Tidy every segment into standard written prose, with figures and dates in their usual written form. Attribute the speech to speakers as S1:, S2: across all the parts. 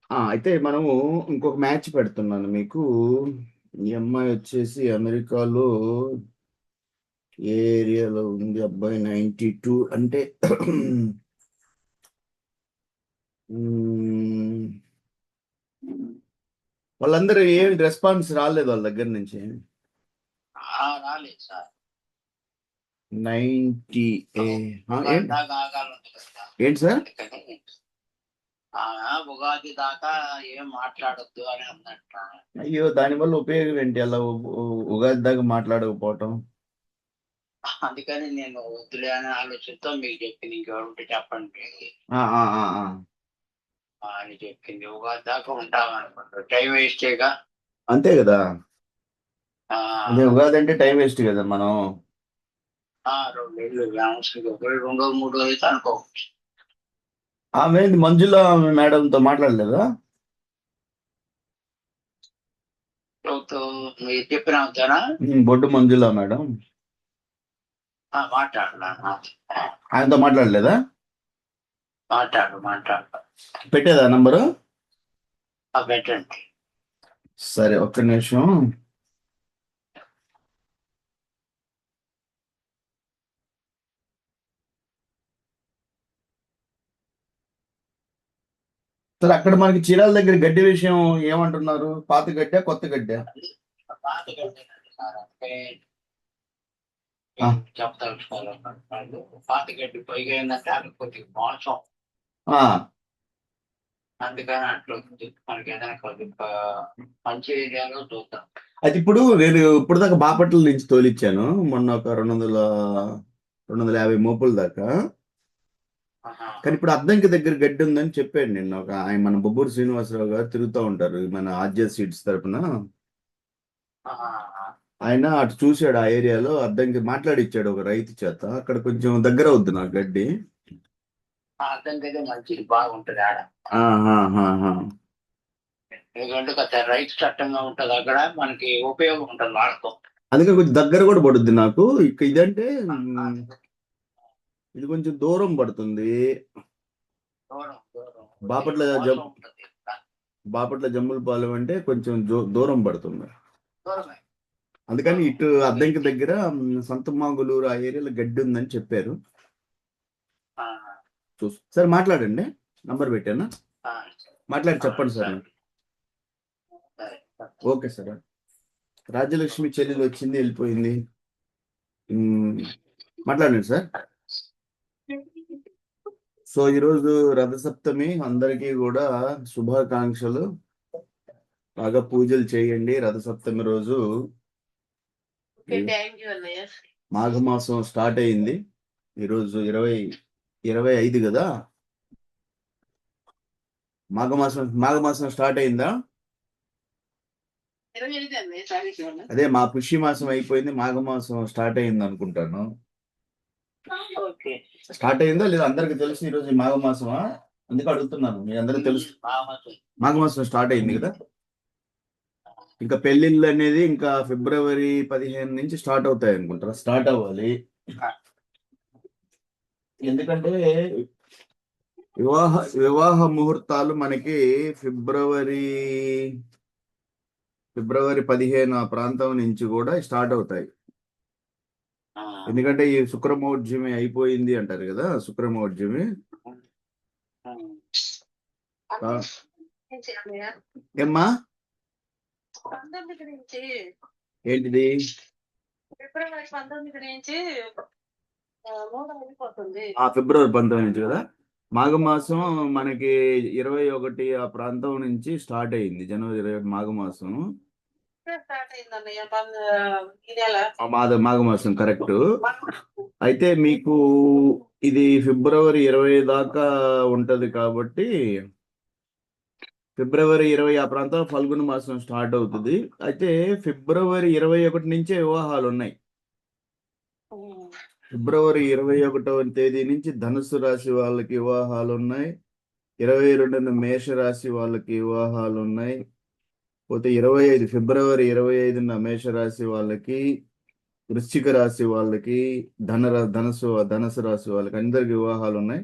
S1: అయితే మనము ఇంకొక మ్యాచ్ పెడుతున్నాను మీకు. ఈ అమ్మాయి వచ్చేసి అమెరికాలో ఏ ఏరియాలో ఉంది అబ్బాయి? 92 అంటే మ్మ్, వాళ్ళందరూ ఏమి రెస్పాన్స్ రాలేదు వాళ్ళ దగ్గర నుంచి.
S2: రాలేదు సార్.
S1: 90 ఏంటి
S2: దాకా ఆగాలంటే కదా.
S1: ఏంటి సార్?
S2: అందుకని ఉగాది దాకా ఏం మాట్లాడొద్దు అని అన్నట్ట.
S1: అయ్యో, దానివల్ల ఉపయోగం ఏంటి అలా ఉగాది దాకా మాట్లాడకపోవటం?
S2: అందుకని నేను వద్దులే అనే ఆలోచనతో మీకు చెప్పింది. ఇంకెవరుంటే చెప్పండి
S1: ఆ, ఆ, ఆ, ఆ.
S2: అని చెప్పింది. ఉగాది దాకా ఉంటామనుకుంటా. టైం వేస్టేగా.
S1: అంతే కదా.
S2: ఆ,
S1: అదే ఉగాది అంటే టైం వేస్ట్ కదా మనం.
S2: 2 నెలలు అవసరం. 2 రోజులు 3 రోజులు అయితే అనుకోవచ్చు.
S1: ఆమె మంజుల మేడంతో మాట్లాడలేదా?
S2: ప్రభుత్వం మీరు చెప్పిన అవుతానా?
S1: బొడ్డు మంజుల మేడం,
S2: మాట్లాడలా.
S1: ఆయనతో మాట్లాడలేదా?
S2: మాట్లాడు.
S1: పెట్టేదా నంబరు?
S2: పెట్టండి.
S1: సరే, ఒక్క నిమిషం. సరే, అక్కడ మనకి చీరాల దగ్గర గడ్డి విషయం ఏమంటున్నారు? పాత గడ్డ, కొత్త గడ్డ?
S2: పాత గడ్డేనండి సార్. అంటే చెప్తాను. పాత గడ్డి పైగా ఏంటంటే అది కొద్దిగా మోసం.
S1: ఆ,
S2: అందుకని అట్లా ఉంది. మనకి ఏదైనా కొద్దిగా మంచి ఏరియాలో చూద్దాం.
S1: అయితే ఇప్పుడు నేను ఇప్పుడు దాకా బాపట్ల నుంచి తోలిచ్చాను, మొన్న ఒక 250 మోపుల దాకా. కానీ ఇప్పుడు అద్దంకి దగ్గర గడ్డి ఉందని చెప్పాడు నిన్న ఒక ఆయన, మన బొబ్బూరు శ్రీనివాసరావు గారు తిరుగుతూ ఉంటారు మన ఆర్జే సీడ్స్ తరపున. ఆయన అటు చూశాడు, ఆ ఏరియాలో అద్దంకి మాట్లాడిచ్చాడు ఒక రైతు చేత. అక్కడ కొంచెం దగ్గర అవుద్ది నాకు గడ్డి.
S2: అర్థంకైతే మంచిది బాగుంటది ఆడ.
S1: ఆహాహాహా.
S2: ఎందుకంటే కొంచెం రైతు చట్టంగా ఉంటది అక్కడ. మనకి ఉపయోగం ఉంటుంది వాడకం.
S1: అందుకే కొంచెం దగ్గర కూడా పడుద్ది నాకు. ఇక ఇదంటే ఇది కొంచెం దూరం పడుతుంది.
S2: దూరం
S1: బాపట్ల
S2: మోసం ఉంటుంది.
S1: బాపట్ల జమ్ములపాలెం అంటే కొంచెం దూరం పడుతుంది.
S2: దూరమే.
S1: అందుకని ఇటు అద్దంకి దగ్గర సంతమాగులూరు ఆ ఏరియాలో గడ్డి ఉందని చెప్పారు. సరే, మాట్లాడండి. నంబర్ పెట్టాను, మాట్లాడి చెప్పండి సార్. Okay sir. రాజ్యలక్ష్మి చెల్లెలు వచ్చింది, వెళ్ళిపోయింది. మాట్లాడండి సార్. సో ఈరోజు రథసప్తమి, అందరికీ కూడా శుభాకాంక్షలు. బాగా పూజలు చేయండి రథసప్తమి రోజు. మాఘమాసం స్టార్ట్ అయింది. ఈరోజు 25 కదా. మాఘమాసం స్టార్ట్ అయిందా? అదే, మా పుష్యమాసం అయిపోయింది, మాఘమాసం స్టార్ట్ అయింది అనుకుంటాను. స్టార్ట్ అయిందో లేదా అందరికి తెలుసు ఈరోజు మాఘమాసమా? అందుకే అడుగుతున్నాను, మీ అందరికి తెలుసు మాఘమాసం స్టార్ట్ అయింది కదా. ఇంకా పెళ్లిళ్ళు అనేది ఇంకా ఫిబ్రవరి 15 నుంచి స్టార్ట్ అవుతాయి అనుకుంటారా? స్టార్ట్ అవ్వాలి. ఎందుకంటే వివాహ ముహూర్తాలు మనకి ఫిబ్రవరి 15 ఆ ప్రాంతం నుంచి కూడా స్టార్ట్ అవుతాయి. ఎందుకంటే ఈ శుక్రమౌఢ్యమి అయిపోయింది అంటారు కదా, శుక్రమౌఢ్యమి. ఏమ్మా, ఏంటిది? ఫిబ్రవరి 19 నుంచి కదా. మాఘమాసం మనకి 21 ఆ ప్రాంతం నుంచి స్టార్ట్ అయింది. జనవరి 21 మాఘమాసం. మాఘమాసం కరెక్ట్. అయితే మీకు ఇది ఫిబ్రవరి 20 దాకా ఉంటది కాబట్టి ఫిబ్రవరి 20 ఆ ప్రాంతం ఫల్గుణ మాసం స్టార్ట్ అవుతుంది. అయితే ఫిబ్రవరి 21 నుంచే వివాహాలు ఉన్నాయి. ఫిబ్రవరి 21వ తేదీ నుంచి ధనుసు రాశి వాళ్ళకి వివాహాలు ఉన్నాయి. 22న మేషరాశి వాళ్ళకి వివాహాలు ఉన్నాయి. పోతే ఫిబ్రవరి 25న మేషరాశి వాళ్ళకి, వృశ్చిక రాశి వాళ్ళకి, ధనుసు రాశి వాళ్ళకి అందరికి వివాహాలు ఉన్నాయి.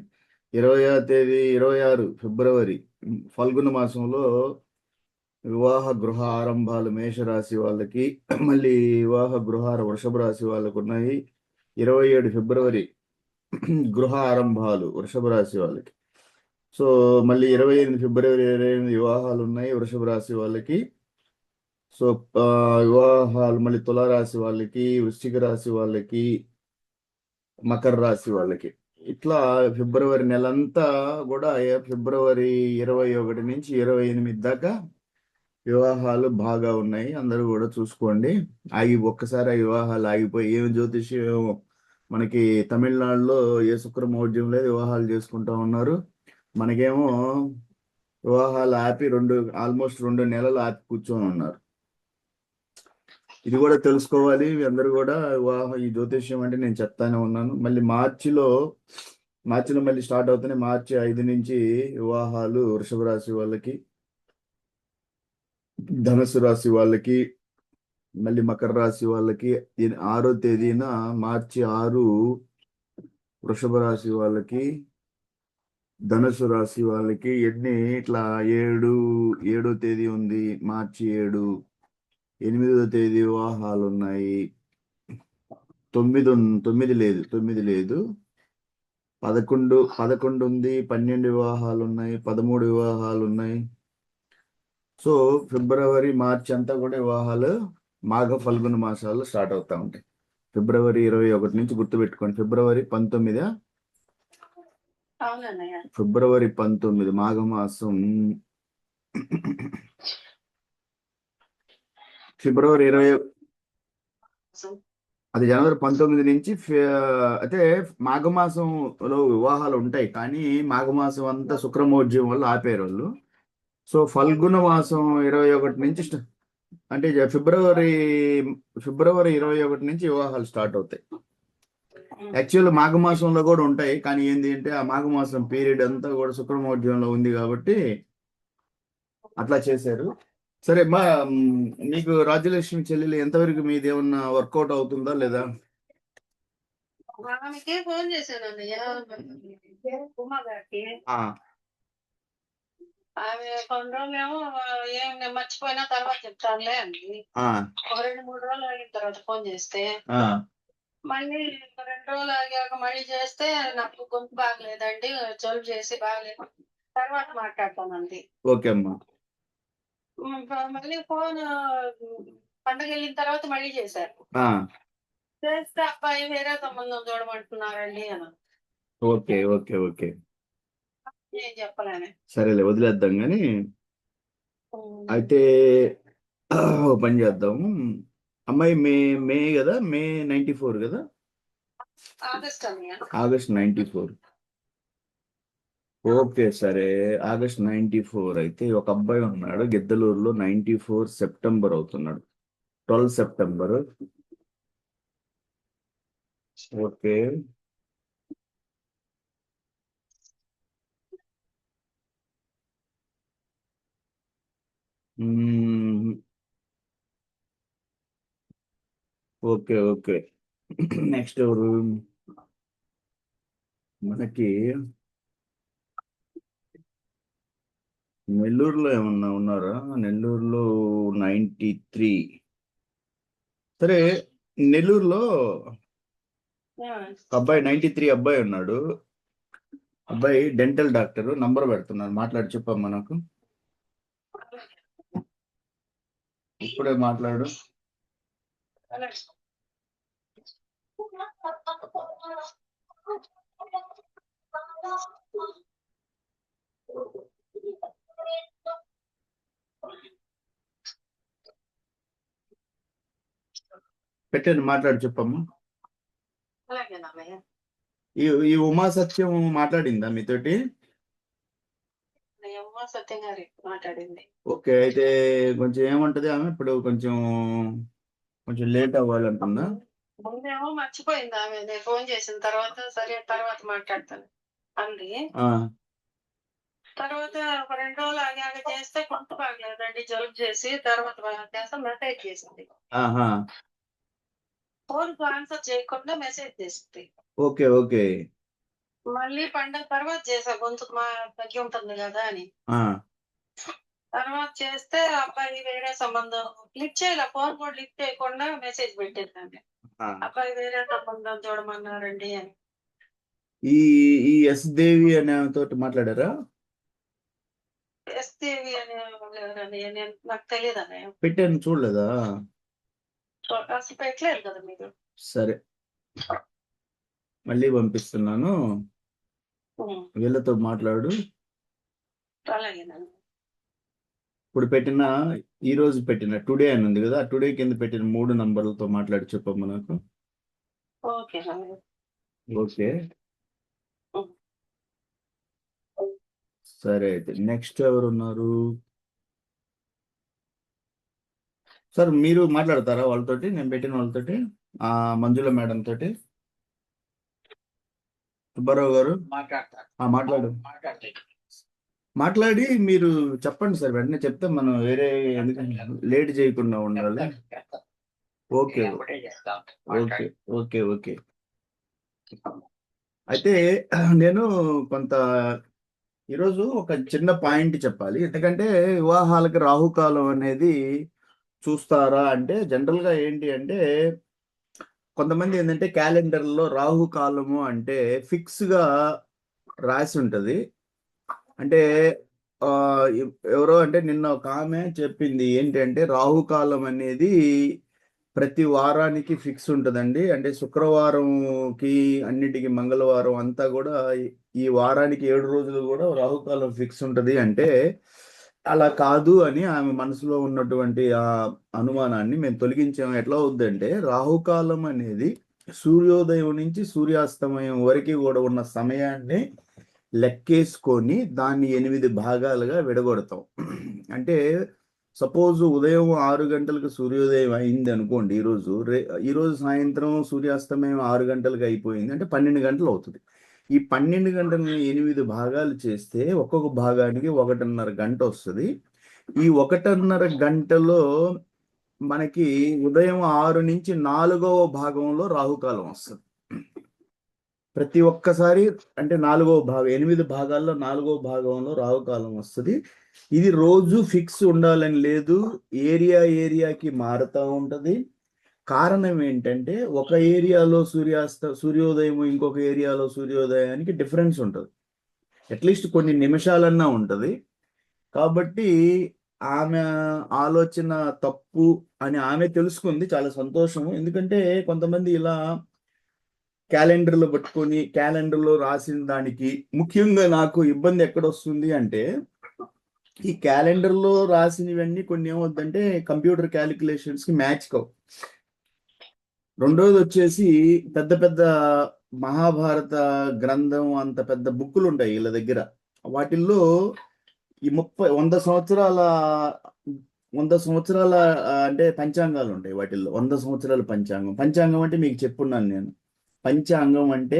S1: తేదీ 26 ఫిబ్రవరి ఫల్గుణ మాసంలో వివాహ గృహ ఆరంభాలు మేషరాశి వాళ్ళకి, మళ్ళీ వివాహ గృహాల వృషభ రాశి వాళ్ళకు ఉన్నాయి. 27 ఫిబ్రవరి గృహ ఆరంభాలు వృషభ రాశి వాళ్ళకి. సో మళ్ళీ 28 ఫిబ్రవరి 28 వివాహాలు ఉన్నాయి వృషభ రాశి వాళ్ళకి. సో వివాహాలు మళ్ళీ తులారాశి వాళ్ళకి, వృశ్చిక రాశి వాళ్ళకి, మకర రాశి వాళ్ళకి. ఇట్లా ఫిబ్రవరి నెలంతా కూడా ఫిబ్రవరి 21 నుంచి 28 దాకా వివాహాలు బాగా ఉన్నాయి. అందరూ కూడా చూసుకోండి. ఒక్కసారి ఆ వివాహాలు ఆగిపోయి ఏమి జ్యోతిష్యం మనకి తమిళనాడులో ఏ శుక్ర మౌఢ్యం లేదు, వివాహాలు చేసుకుంటా ఉన్నారు. మనకేమో వివాహాలు ఆపి ఆల్మోస్ట్ 2 నెలలు ఆపి కూర్చొని ఉన్నారు. ఇది కూడా తెలుసుకోవాలి అందరూ కూడా. ఈ జ్యోతిష్యం అంటే నేను చెప్తానే ఉన్నాను. మళ్ళీ మార్చిలో మళ్ళీ స్టార్ట్ అవుతున్నాయి. మార్చి 5 నుంచి వివాహాలు వృషభ రాశి వాళ్ళకి, ధనుసు రాశి వాళ్ళకి, మళ్ళీ మకర రాశి వాళ్ళకి. 6వ తేదీన మార్చి 6 వృషభ రాశి వాళ్ళకి, ధనుసు రాశి వాళ్ళకి. ఇట్లా 7వ తేదీ ఉంది మార్చి 7. 8వ తేదీ వివాహాలు ఉన్నాయి. 9 లేదు, 11 ఉంది. 12 వివాహాలు ఉన్నాయి. 13 వివాహాలు ఉన్నాయి. సో ఫిబ్రవరి మార్చి అంతా కూడా వివాహాలు మాఘ ఫల్గుణ మాసాలు స్టార్ట్ అవుతా ఉంటాయి. ఫిబ్రవరి 21 నుంచి గుర్తుపెట్టుకోండి. ఫిబ్రవరి 19 ఫిబ్రవరి 19 మాఘమాసం. ఫిబ్రవరి 20 అది జనవరి 19 నుంచి అయితే మాఘమాసంలో వివాహాలు ఉంటాయి, కానీ మాఘమాసం అంతా శుక్రమోర్జం వల్ల ఆపేరు వాళ్ళు. సో ఫల్గుణ మాసం 21 నుంచి అంటే ఫిబ్రవరి 21 నుంచి వివాహాలు స్టార్ట్ అవుతాయి. యాక్చువల్ మాఘమాసంలో కూడా ఉంటాయి, కానీ ఏంటి అంటే ఆ మాఘమాసం పీరియడ్ అంతా కూడా శుక్రమోర్జంలో ఉంది కాబట్టి అట్లా చేశారు. సరే మీకు రాజ్యలక్ష్మి చెల్లెలు ఎంతవరకు మీది ఏమన్నా వర్కౌట్ అవుతుందా లేదా?
S3: ఫోన్ చేశాను ఉమా గారికి. ఆమె కొన్ని రోజులు ఏమో ఏం నేను మర్చిపోయినా తర్వాత చెప్తానులే అండి. ఒక 2-3 రోజులు ఆగిన తర్వాత ఫోన్ చేస్తే మళ్ళీ 2 రోజులు ఆగాక మళ్ళీ చేస్తే నాకు గొంతు బాగలేదండి, జలుబు చేసి బాగలేదు, తర్వాత మాట్లాడతానండి.
S1: ఓకే అమ్మా.
S3: మళ్ళీ ఫోన్ పండగ వెళ్ళిన తర్వాత మళ్ళీ చేశారు. చేస్తే అబ్బాయి వేరే సంబంధం చూడమంటున్నారండి అని.
S1: ఓకే ఓకే ఓకే
S3: ఏం చెప్పలేను.
S1: సరేలే వదిలేద్దాం కానీ. అయితే పని చేద్దాం. అమ్మాయి మే కదా, మే 94 కదా, ఆగస్ట్ 94. ఓకే సరే, ఆగస్ట్ 94 అయితే ఒక అబ్బాయి ఉన్నాడు గిద్దలూరులో. 94 సెప్టెంబర్ అవుతున్నాడు, 12 September. Okay okay okay next ఎవరు మనకి? నెల్లూరులో ఏమన్నా ఉన్నారా? నెల్లూరులో 93. సరే, నెల్లూరులో అబ్బాయి 93 అబ్బాయి ఉన్నాడు. అబ్బాయి డెంటల్ డాక్టర్. నంబర్ పెడుతున్నాను, మాట్లాడి చెప్పమ్మా నాకు. ఇప్పుడే మాట్లాడు. పెట్టండి, మాట్లాడి చెప్పమ్మా. ఈ ఉమా సత్యం మాట్లాడిందా మీతోటి?
S3: సత్యం గారి మాట్లాడింది.
S1: ఓకే, అయితే కొంచెం ఏమంటది ఆమె ఇప్పుడు? కొంచెం లేట్ అవ్వాలంటుందా?
S3: ముందేమో మర్చిపోయింది ఆమె. నేను ఫోన్ చేసిన తర్వాత సరే తర్వాత మాట్లాడతాను అంది. తర్వాత ఒక 2 రోజులు ఆగాక చేస్తే కొంత బాగలేదండి, జలుబు చేసి, తర్వాత చేస్తే మెసేజ్ చేసింది. ఫోన్ ఆన్సర్ చేయకుండా మెసేజ్ చేసింది.
S1: ఓకే ఓకే
S3: మళ్ళీ పండగ తర్వాత చేసా, గొంతు మా తగ్గి ఉంటుంది కదా అని.
S1: ఆ,
S3: తర్వాత చేస్తే ఆ అబ్బాయి వేరే సంబంధం లిఫ్ట్ చేయలే, ఫోన్ కూడా లిఫ్ట్ చేయకుండా మెసేజ్ పెట్టేదండి.
S1: ఆ.
S3: అబ్బాయి వేరే సంబంధం చూడమన్నారండి అని.
S1: ఈ ఈ ఎస్ దేవి అనే తోటి మాట్లాడారా?
S3: ఎస్టీవీ అనే వాళ్ళు ఎవరండి? నాకు తెలియదు అన్నయ్య.
S1: పెట్టాను, చూడలేదా?
S3: అసలు పెట్టలేదు కదా మీరు.
S1: సరే, మళ్ళీ పంపిస్తున్నాను, వీళ్ళతో మాట్లాడు.
S3: అలాగేనండి.
S1: ఇప్పుడు పెట్టిన, ఈ రోజు పెట్టిన టుడే అని ఉంది కదా, టుడే కింద పెట్టిన 3 నంబర్లతో మాట్లాడి చెప్పమ్మా నాకు.
S3: ఓకే అన్నయ్య.
S1: ఓకే, సరే. అయితే నెక్స్ట్ ఎవరు ఉన్నారు సార్? మీరు మాట్లాడతారా వాళ్ళతోటి, నేను పెట్టిన వాళ్ళతోటి, ఆ మంజుల మేడం తోటి? సుబ్బారావు గారు
S2: మాట్లాడతారు.
S1: మాట్లాడు.
S2: మాట్లాడతాయి.
S1: మాట్లాడి మీరు చెప్పండి సార్, వెంటనే చెప్తే మనం వేరే ఎందుకంటే లేట్ చేయకుండా ఉండాలి. ఓకే
S2: ఒకటే చేస్తాం.
S1: Okay okay okay. అయితే నేను కొంత ఈరోజు ఒక చిన్న పాయింట్ చెప్పాలి. ఎందుకంటే వివాహాలకి రాహుకాలం అనేది చూస్తారా అంటే, జనరల్గా ఏంటి అంటే, కొంతమంది ఏంటంటే క్యాలెండర్లో రాహుకాలము అంటే ఫిక్స్గా రాసి ఉంటుంది. అంటే ఆ, ఎవరో అంటే నిన్న ఒక ఆమె చెప్పింది ఏంటంటే, రాహుకాలం అనేది ప్రతి వారానికి ఫిక్స్ ఉంటుందండి. అంటే శుక్రవారంకి అన్నిటికీ మంగళవారం అంతా కూడా ఈ వారానికి 7 రోజులు కూడా రాహుకాలం ఫిక్స్ ఉంటుంది అంటే, అలా కాదు అని ఆమె మనసులో ఉన్నటువంటి ఆ అనుమానాన్ని మేము తొలగించాము. ఎట్లా అవుద్దంటే, రాహుకాలం అనేది సూర్యోదయం నుంచి సూర్యాస్తమయం వరకు కూడా ఉన్న సమయాన్ని లెక్కేసుకొని దాన్ని 8 భాగాలుగా విడగొడతాం. అంటే సపోజ్ ఉదయం 6 గంటలకు సూర్యోదయం అయింది అనుకోండి, ఈరోజు సాయంత్రం సూర్యాస్తమయం 6 గంటలకు అయిపోయింది అంటే 12 గంటలు అవుతుంది. ఈ 12 గంటలని 8 భాగాలు చేస్తే ఒక్కొక్క భాగానికి 1.5 గంట వస్తుంది. ఈ 1.5 గంటలో మనకి ఉదయం 6 నుంచి 4వ భాగంలో రాహుకాలం వస్తుంది. ప్రతి ఒక్కసారి అంటే 4వ భాగం, 8 భాగాల్లో 4వ భాగంలో రాహుకాలం వస్తుంది. ఇది రోజు ఫిక్స్ ఉండాలని లేదు, ఏరియాకి మారుతూ ఉంటుంది. కారణం ఏంటంటే, ఒక ఏరియాలో సూర్యోదయం ఇంకొక ఏరియాలో సూర్యోదయానికి డిఫరెన్స్ ఉంటుంది, అట్లీస్ట్ కొన్ని నిమిషాలన్నా ఉంటుంది. కాబట్టి ఆమె ఆలోచన తప్పు అని ఆమె తెలుసుకుంది, చాలా సంతోషము. ఎందుకంటే కొంతమంది ఇలా క్యాలెండర్లో పట్టుకొని క్యాలెండర్లో రాసిన దానికి, ముఖ్యంగా నాకు ఇబ్బంది ఎక్కడొస్తుంది అంటే, ఈ క్యాలెండర్లో రాసినవన్నీ కొన్ని ఏమవుతుందంటే కంప్యూటర్ క్యాలిక్యులేషన్స్కి మ్యాచ్ కావు. రెండోది వచ్చేసి పెద్ద పెద్ద మహాభారత గ్రంథం అంత పెద్ద బుక్కులు ఉంటాయి వీళ్ళ దగ్గర. వాటిల్లో ఈ 100 సంవత్సరాల అంటే పంచాంగాలు ఉంటాయి. వాటిల్లో 100 సంవత్సరాల పంచాంగం అంటే మీకు చెప్పున్నాను నేను. పంచాంగం అంటే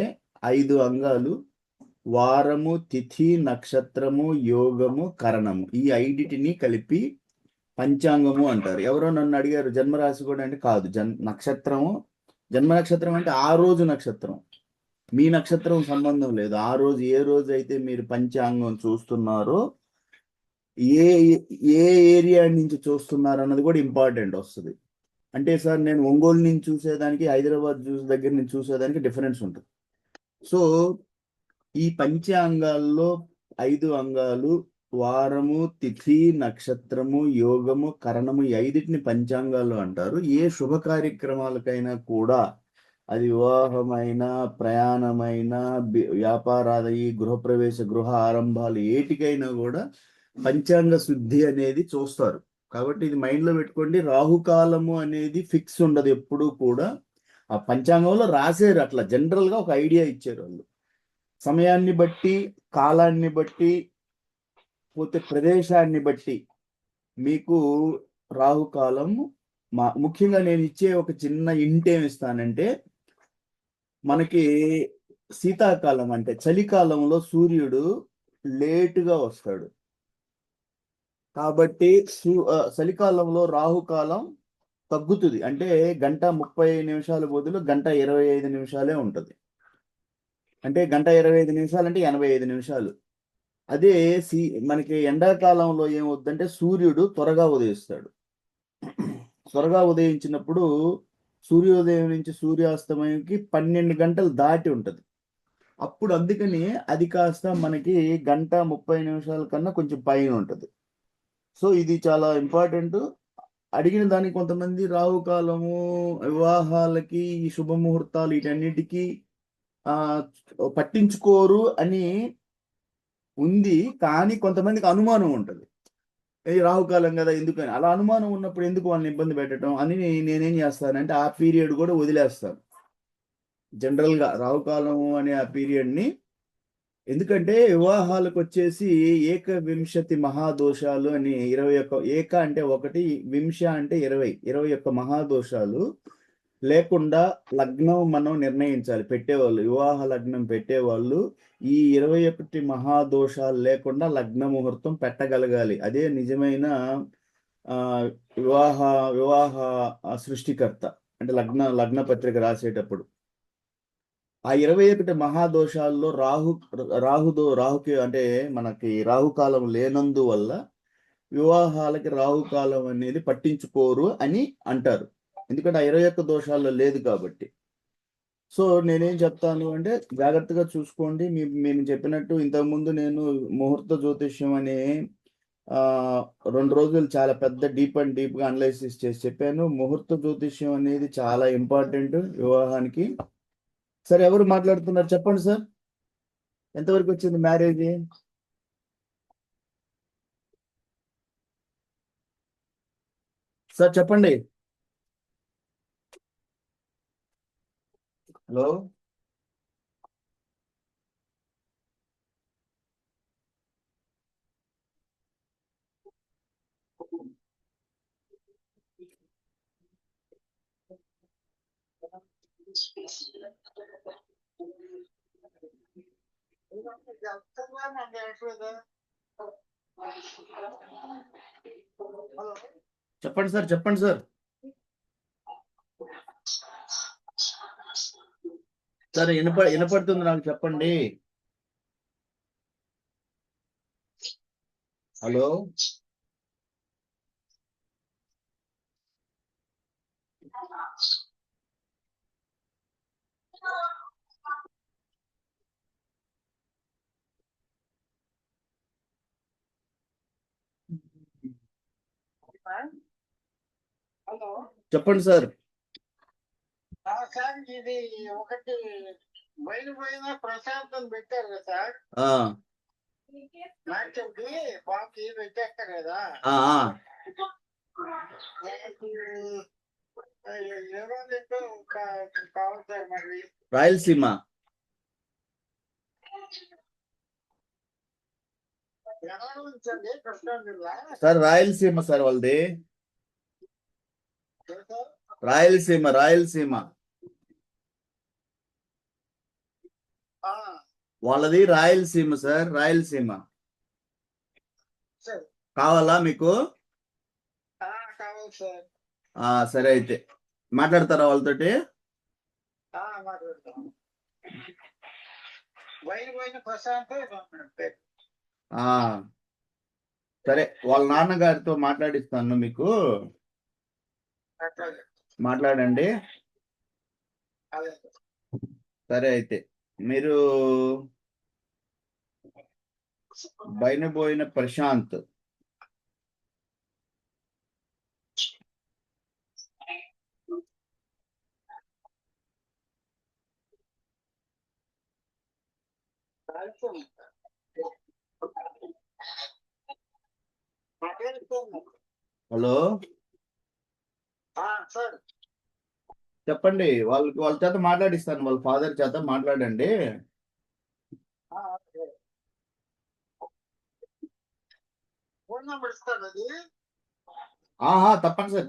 S1: 5 అంగాలు: వారము, తిథి, నక్షత్రము, యోగము, కరణము. ఈ 5టిని కలిపి పంచాంగము అంటారు. ఎవరో నన్ను అడిగారు జన్మరాశి కూడా అంటే, కాదు, నక్షత్రము, జన్మ నక్షత్రం అంటే ఆ రోజు నక్షత్రం, మీ నక్షత్రం సంబంధం లేదు. ఆ రోజు ఏ రోజు అయితే మీరు పంచాంగం చూస్తున్నారో, ఏ ఏ ఏరియా నుంచి చూస్తున్నారు అన్నది కూడా ఇంపార్టెంట్ వస్తుంది. అంటే సార్, నేను ఒంగోలు నుంచి చూసేదానికి హైదరాబాద్ దగ్గర నుంచి చూసేదానికి డిఫరెన్స్ ఉంటుంది. సో ఈ పంచాంగాల్లో 5 అంగాలు: వారము, తిథి, నక్షత్రము, యోగము, కరణము, ఈ 5టిని పంచాంగాలు అంటారు. ఏ శుభ కార్యక్రమాలకైనా కూడా, అది వివాహమైన, ప్రయాణమైన, వ్యాపారాది, గృహప్రవేశ, గృహ ఆరంభాలు, ఏటికైనా కూడా పంచాంగ శుద్ధి అనేది చూస్తారు. కాబట్టి ఇది మైండ్లో పెట్టుకోండి. రాహుకాలము అనేది ఫిక్స్ ఉండదు ఎప్పుడు కూడా. ఆ పంచాంగంలో రాసేరు, అట్లా జనరల్గా ఒక ఐడియా ఇచ్చారు వాళ్ళు. సమయాన్ని బట్టి, కాలాన్ని బట్టి, పోతే ప్రదేశాన్ని బట్టి మీకు రాహుకాలం ముఖ్యంగా నేను ఇచ్చే ఒక చిన్న ఇంట్ ఏమి ఇస్తానంటే, మనకి శీతాకాలం అంటే చలికాలంలో సూర్యుడు లేటుగా వస్తాడు. కాబట్టి చలికాలంలో రాహుకాలం తగ్గుతుంది. అంటే 1:30 బదులు 1:25 ఉంటుంది. అంటే 1:25 అంటే 85 నిమిషాలు. అదే మనకి ఎండాకాలంలో ఏమవుద్దంటే సూర్యుడు త్వరగా ఉదయిస్తాడు. త్వరగా ఉదయించినప్పుడు సూర్యోదయం నుంచి సూర్యాస్తమయంకి 12 గంటలు దాటి ఉంటుంది. అప్పుడు అందుకని అది కాస్త మనకి 1:30 కన్నా కొంచెం పైన ఉంటుంది. సో ఇది చాలా ఇంపార్టెంట్. అడిగిన దానికి కొంతమంది రాహుకాలము, వివాహాలకి, ఈ శుభముహూర్తాలు వీటన్నిటికీ పట్టించుకోరు అని ఉంది. కానీ కొంతమందికి అనుమానం ఉంటుంది. ఇది రాహుకాలం కదా ఎందుకని. అలా అనుమానం ఉన్నప్పుడు ఎందుకు వాళ్ళని ఇబ్బంది పెట్టడం అని నేనేం చేస్తానంటే ఆ పీరియడ్ కూడా వదిలేస్తాను. జనరల్గా రాహుకాలం అనే ఆ పీరియడ్ని. ఎందుకంటే వివాహాలకు వచ్చేసి ఏకవింశతి మహాదోషాలు అని 21, ఏక అంటే 1, వింశ అంటే 21 మహాదోషాలు లేకుండా లగ్నం మనం నిర్ణయించాలి. పెట్టేవాళ్ళు, వివాహ లగ్నం పెట్టేవాళ్ళు ఈ 21 మహాదోషాలు లేకుండా లగ్న ముహూర్తం పెట్టగలగాలి. అదే నిజమైన వివాహ వివాహ సృష్టికర్త. అంటే లగ్న పత్రిక రాసేటప్పుడు ఆ 21 మహాదోషాల్లో రాహుకి అంటే మనకి రాహుకాలం లేనందువల్ల వివాహాలకి రాహుకాలం అనేది పట్టించుకోరు అని అంటారు. ఎందుకంటే ఆ 21 దోషాల్లో లేదు కాబట్టి. సో నేనేం చెప్తాను అంటే జాగ్రత్తగా చూసుకోండి. మేము చెప్పినట్టు ఇంతకుముందు నేను ముహూర్త జ్యోతిష్యం అనే 2 రోజులు చాలా పెద్ద డీప్గా అనలైసిస్ చేసి చెప్పాను. ముహూర్త జ్యోతిష్యం అనేది చాలా ఇంపార్టెంట్ వివాహానికి. సార్ ఎవరు మాట్లాడుతున్నారు చెప్పండి సార్. ఎంతవరకు వచ్చింది మ్యారేజ్? సార్ చెప్పండి. హలో చెప్పండి సార్. చెప్పండి సార్. సార్ వినపడుతుంది నాకు, చెప్పండి. హలో
S3: హలో
S1: చెప్పండి సార్.
S3: సార్ ఇది ఒకటి బయలుపోయిన ప్రశాంతం పెట్టారు కదా సార్. నాట్యంకి బాబుకి పెట్టేస్తారు కదా. ఏదో కావాలి సార్ మరి.
S1: రాయలసీమ సార్. రాయలసీమ సార్ వాళ్ళది. రాయలసీమ వాళ్ళది రాయలసీమ సార్. రాయలసీమ కావాలా మీకు? సరే అయితే మాట్లాడతారా వాళ్ళతోటి? సరే వాళ్ళ నాన్నగారితో మాట్లాడిస్తాను. మీకు మాట్లాడండి. సరే అయితే మీరు బైనబోయిన ప్రశాంత్ హలో చెప్పండి. వాళ్ళ చేత మాట్లాడిస్తాను. వాళ్ళ ఫాదర్ చేత మాట్లాడండి.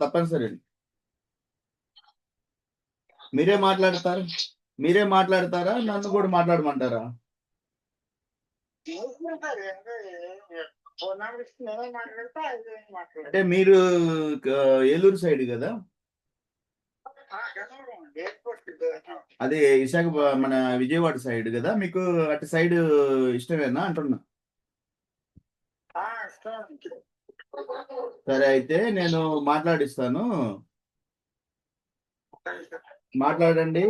S1: తప్పనిసరి. మీరే మాట్లాడతారా? నన్ను కూడా మాట్లాడమంటారా? అంటే మీరు ఏలూరు సైడ్ కదా? అదే విశాఖ మన విజయవాడ సైడ్ కదా, మీకు అటు సైడ్ ఇష్టమేనా అంటున్నా. సరే అయితే నేను మాట్లాడిస్తాను, మాట్లాడండి.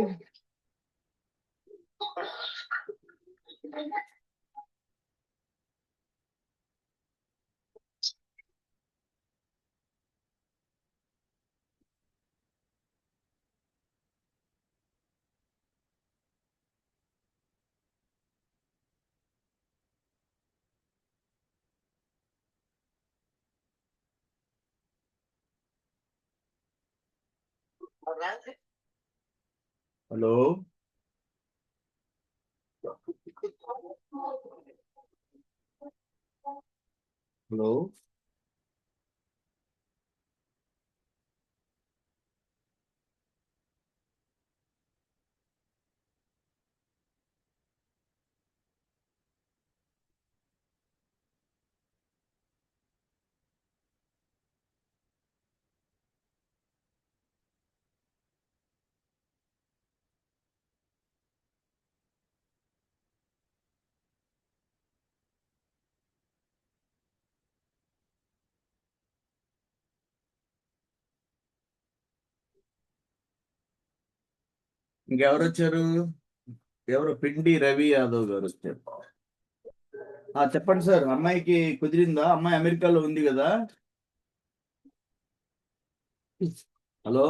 S1: హలో హలో ఇంకెవరు వచ్చారు? ఎవరు? పిండి రవి యాదవ్ గారు వచ్చారు. చెప్పండి సార్, అమ్మాయికి కుదిరిందా? అమ్మాయి అమెరికాలో ఉంది కదా. హలో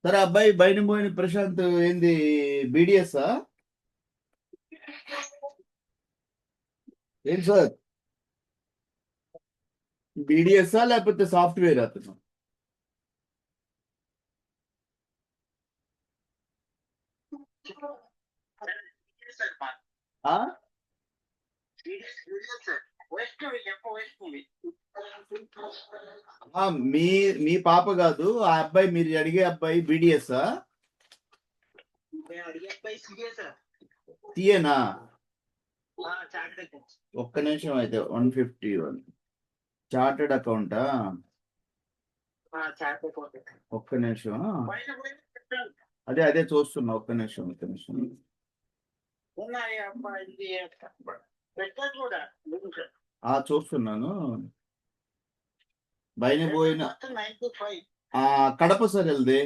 S1: సరే, అబ్బాయి బైనమోయిన ప్రశాంత్ ఏంది, బీడిఎస్ ఏం సార్? బీడిఎస్ లేకపోతే సాఫ్ట్వేర్ అతను? ఆ? మీ మీ పాప కాదు, ఆ అబ్బాయి మీరు అడిగే అబ్బాయి బీడిఎస్ తీయేనా? ఒక్క నిమిషం అయితే 151 చార్టెడ్ అకౌంటా? ఒక్క నిమిషం, అదే అదే చూస్తున్నా, ఒక్క నిమిషం. చూస్తున్నాను. బయలుపోయిన కడప సార్ వెళ్దే.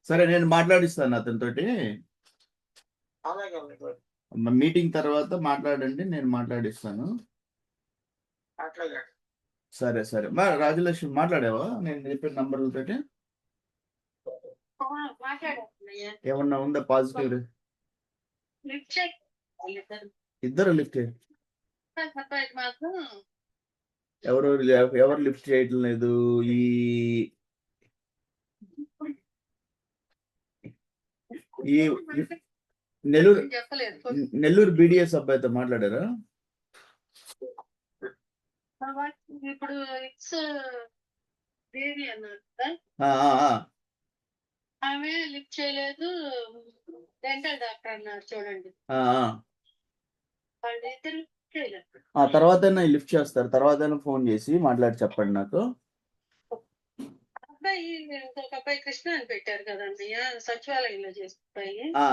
S1: సరే, నేను మాట్లాడిస్తాను అతనితోటి. మీటింగ్ తర్వాత మాట్లాడండి, నేను మాట్లాడిస్తాను. సరే సరే, రాజలక్ష్మి మాట్లాడావా నేను చెప్పిన నంబర్లతోటి? ఏమన్నా ఉందా పాజిటివ్? ఇద్దరు లిఫ్ట్ ఎవరు లిఫ్ట్ చేయటం లేదు. ఈ నెల్లూరు బీడిఎస్ అబ్బాయితో మాట్లాడారా?
S3: ఇప్పుడు ఆమె లిఫ్ట్ చేయలేదు. డెంటల్ డాక్టర్ అన్నారు చూడండి, వాళ్ళిద్దరు
S1: తర్వాత లిఫ్ట్ చేస్తారు, తర్వాత ఫోన్ చేసి మాట్లాడి చెప్పండి నాకు.
S3: అబ్బాయి ఇంకొక అబ్బాయి కృష్ణ అని పెట్టారు కదండి, సచివాలయంలో చేసే అబ్బాయి. ఆ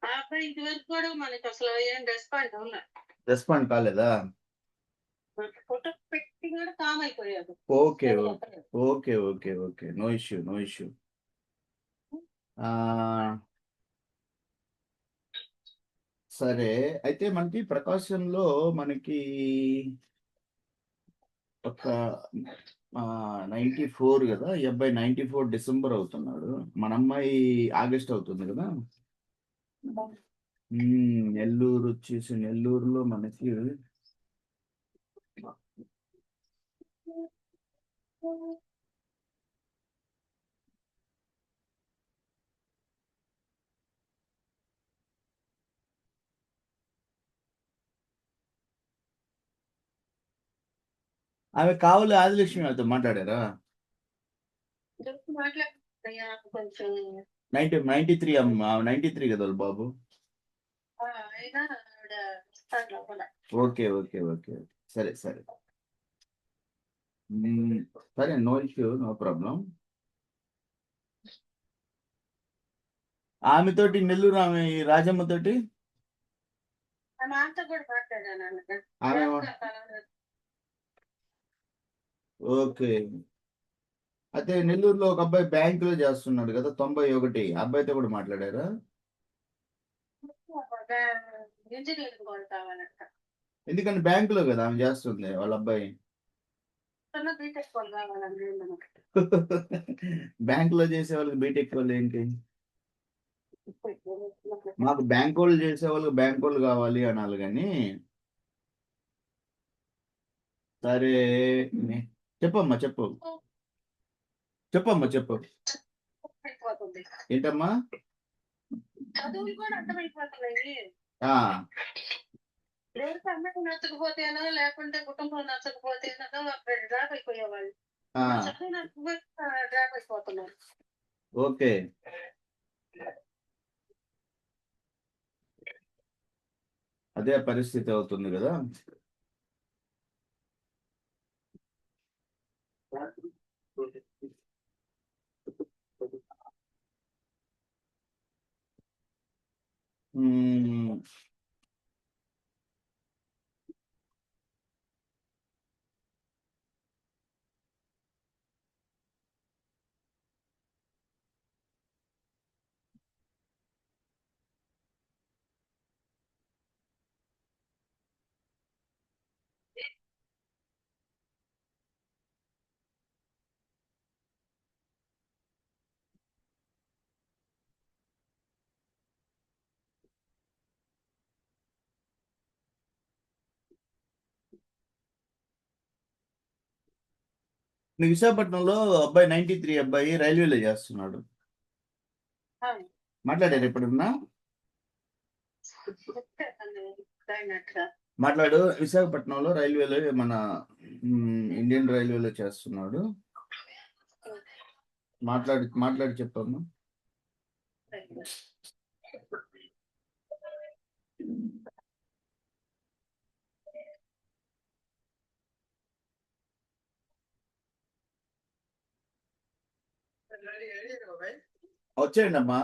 S3: అబ్బాయి ఇంతవరకు కూడా మనకి అసలు ఏం రెస్పాండ్ కాలేదా? ఫోటో పెట్టి కూడా కామ్ అయిపోయాడు.
S1: Okay okay okay okay, no issue. సరే అయితే మనకి ప్రకాశంలో మనకి ఒక 94 కదా, ఈ అబ్బాయి 94 డిసెంబర్ అవుతున్నాడు. మన అమ్మాయి ఆగస్ట్ అవుతుంది కదా. నెల్లూరు వచ్చేసి నెల్లూరులో మనకి ఆమె కావాలి ఆదిలక్ష్మి వాళ్ళతో మాట్లాడారా?
S3: మాట్లాడుతున్నాయా కొంచెం
S1: 93 అమ్మ, 93 కదా వాళ్ళ బాబు.
S3: అయినా ఆవిడ ఇస్తాను లోపల.
S1: ఓకే ఓకే ఓకే సరే సరే సరే, నో ఇష్యూ, నో ప్రాబ్లం. ఆమెతోటి నెల్లూరు ఆమె ఈ రాజమ్మ తోటి
S3: మాతో కూడా మాట్లాడాను అన్నగా.
S1: ఆమె ఓకే. అయితే నెల్లూరులో ఒక అబ్బాయి బ్యాంకులో చేస్తున్నాడు కదా, 91, అబ్బాయితో కూడా మాట్లాడారా?
S3: ఇంజనీరింగ్ వాళ్ళు కావాలంట.
S1: ఎందుకంటే బ్యాంకులో కదా ఆమె చేస్తుంది వాళ్ళ అబ్బాయి.
S3: బీటెక్ వాళ్ళు కావాలండి.
S1: బ్యాంకులో చేసే వాళ్ళకి బీటెక్ వాళ్ళు ఏంటి? మాకు బ్యాంక్ వాళ్ళు చేసే వాళ్ళకి బ్యాంక్ వాళ్ళు కావాలి అనాలి కానీ. సరే చెప్పమ్మా, చెప్పు చెప్పమ్మా, చెప్పు.
S3: అయిపోతుంది.
S1: ఏంటమ్మా?
S3: చదువులు కూడా అర్థమైపోతున్నాయి. ఎవరికి అమ్మకి నచ్చకపోతేనో లేకుంటే కుటుంబం నచ్చకపోతేనో డ్రాప్ అయిపోయేవాళ్ళు. చదువు నచ్చకపోతే డ్రాప్ అయిపోతున్నారు.
S1: ఓకే. అదే పరిస్థితి అవుతుంది కదా. విశాఖపట్నంలో అబ్బాయి 93 అబ్బాయి రైల్వేలో చేస్తున్నాడు. మాట్లాడారు ఎప్పుడన్నా? మాట్లాడు. విశాఖపట్నంలో రైల్వేలో మన ఇండియన్ రైల్వేలో చేస్తున్నాడు. మాట్లాడి చెప్పమ్మా. వచ్చేయండి అమ్మా.